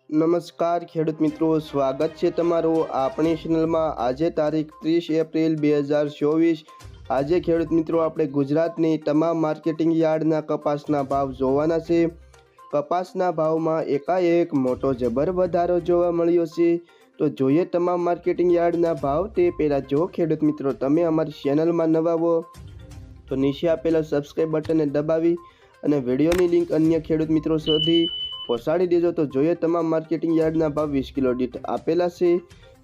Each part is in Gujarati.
નમસ્કાર ખેડૂત મિત્રો, સ્વાગત છે તમારું આપણી ચેનલમાં। આજે તારીખ 30 એપ્રિલ 2024। આજે ખેડૂત મિત્રો આપણે ગુજરાતની તમામ માર્કેટિંગ યાર્ડના કપાસના ભાવ જોવાના છે। કપાસના ભાવમાં એકાએક મોટો જબર વધારો જોવા મળ્યો છે। તો જોઈએ તમામ માર્કેટિંગ યાર્ડના ભાવ તે પહેલાં જો ખેડૂત મિત્રો તમે અમારી ચેનલમાં નવા હો તો નીચે આપેલા સબસ્ક્રાઇબ બટનને દબાવી અને વિડીયોની લિંક અન્ય ખેડૂત મિત્રો સુધી પહોંચાડી દેજો। તો જોઈએ તમામ માર્કેટિંગ યાર્ડના ભાવ 20 કિલો દીઠ આપેલા છે।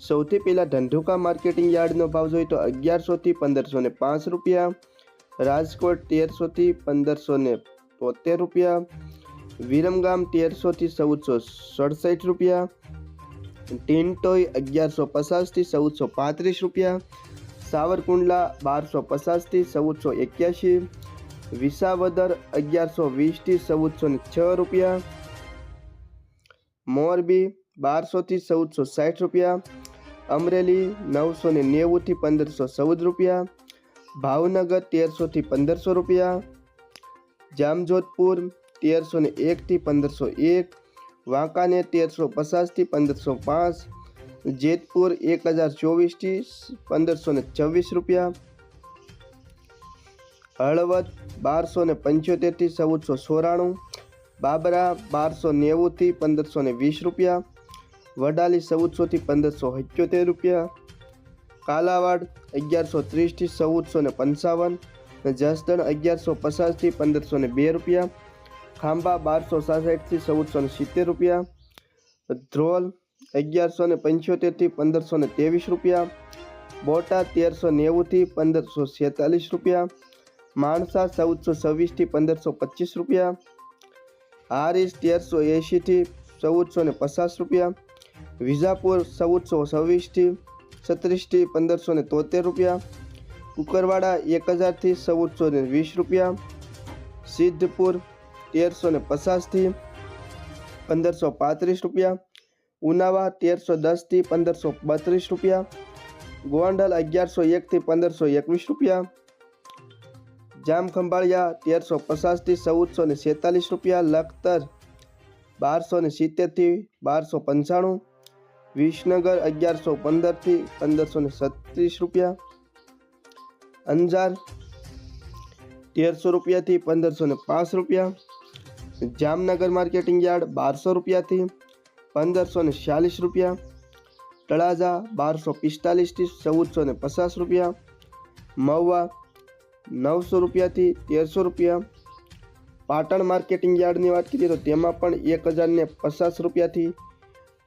સૌથી પહેલાં ધંધુકા માર્કેટિંગ યાર્ડનો ભાવ જોઈએ તો 1100 થી 1505 રૂપિયા, રાજકોટ 1300 થી 1573 રૂપિયા, વિરમગામ 1300 થી 1467 રૂપિયા, ટીંટોઈ 1150 થી 1435 રૂપિયા, સાવરકુંડલા 1250 થી 1481, વિસાવદર 1120 થી 1406 રૂપિયા, મોરબી 1200 થી 1460 રૂપિયા, અમરેલી 990 થી 1514 રૂપિયા, ભાવનગર 1300 થી 1500 રૂપિયા, જામજોધપુર 1301 થી 1501, વાંકાનેર 1350 થી 1505, જેતપુર 1024 થી 1526 રૂપિયા, હળવદ 1275 થી 1494, બાબરા 1290 થી 1520 રૂપિયા, વડાલી 1400 થી 1578 રૂપિયા, કાલાવાડ 1130 થી 1455, જસદણ 1150 થી 1502 રૂપિયા, ખાંભા 1266 થી 1470 રૂપિયા, ધ્રોલ 1175 થી 1523 રૂપિયા, બોટાદ 1390 થી 1546 રૂપિયા, માણસા 1426 થી 1525 રૂપિયા, હારીજ 1380 થી 1450 રૂપિયા, વિજાપુર 1426 થી 36 થી 1573 રૂપિયા, કુકરવાડા 1000 થી 1420 રૂપિયા, સિદ્ધપુર 1350 થી 1535 રૂપિયા, ઉનાવા 1310 થી 1532 રૂપિયા, ગોંડલ 1101 થી 1521 રૂપિયા, જામખંભાળિયા 1350 થી 1446 રૂપિયા, લખતર 1270 થી 1295, વિસનગર 1115 થી 1537 રૂપિયા, અંજાર 1300 રૂપિયાથી 1505 રૂપિયા, જામનગર માર્કેટિંગ યાર્ડ 1200 રૂપિયાથી 1546 રૂપિયા, તળાજા 1245 થી 1450 રૂપિયા, મહુવા 900 રૂપિયાથી 1300 રૂપિયા, પાટણ માર્કેટિંગ યાર્ડની વાત કરીએ તો તેમાં પણ 1050 રૂપિયાથી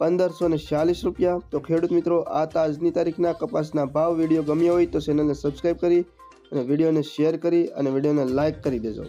1540 રૂપિયા। તો ખેડૂત મિત્રો આ આજની તારીખના કપાસના ભાવ। વિડીયો ગમ્યો હોય તો ચેનલને સબસ્ક્રાઈબ કરી અને વિડીયોને શેર કરી અને વિડીયોને લાઇક કરી દેજો।